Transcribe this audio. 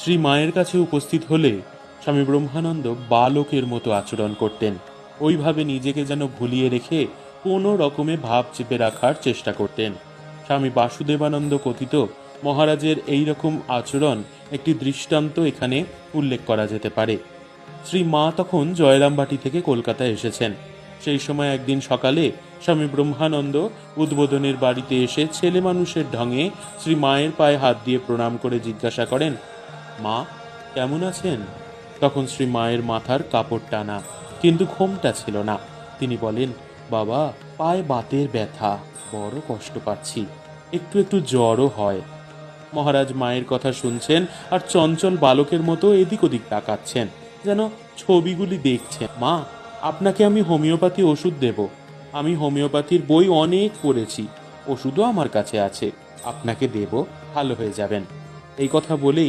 শ্রী মায়ের কাছে উপস্থিত হলে স্বামী ব্রহ্মানন্দ বালকের মতো আচরণ করতেন। ওইভাবে নিজেকে যেন ভুলিয়ে রেখে কোনো রকমে ভাব চেপে রাখার চেষ্টা করতেন। স্বামী বাসুদেবানন্দ কথিত মহারাজের এই রকম আচরণ একটি দৃষ্টান্ত এখানে উল্লেখ করা যেতে পারে। শ্রী মা তখন জয়রামবাটি থেকে কলকাতায় এসেছেন। সেই সময় একদিন সকালে স্বামী ব্রহ্মানন্দ উদ্বোধনের বাড়িতে এসে ছেলে মানুষের ঢঙে শ্রী মায়ের পায়ে হাত দিয়ে প্রণাম করে জিজ্ঞাসা করেন, মা কেমন আছেন? তখন শ্রী মায়ের মাথার কাপড় টানা, কিন্তু ঘোমটা ছিল না। তিনি বলেন, বাবা পায়ে বাতের ব্যথা, বড় কষ্ট পাচ্ছি, একটু একটু জ্বরও হয়। মহারাজ মায়ের কথা শুনছেন আর চঞ্চল বালকের মতো এদিক ওদিক তাকাচ্ছেন, যেন ছবিগুলি দেখছেন। মা, আপনাকে আমি হোমিওপ্যাথি ওষুধ দেব। আমি হোমিওপ্যাথির বই অনেক পড়েছি, ওষুধও আমার কাছে আছে, আপনাকে দেব, ভালো হয়ে যাবেন। এই কথা বলেই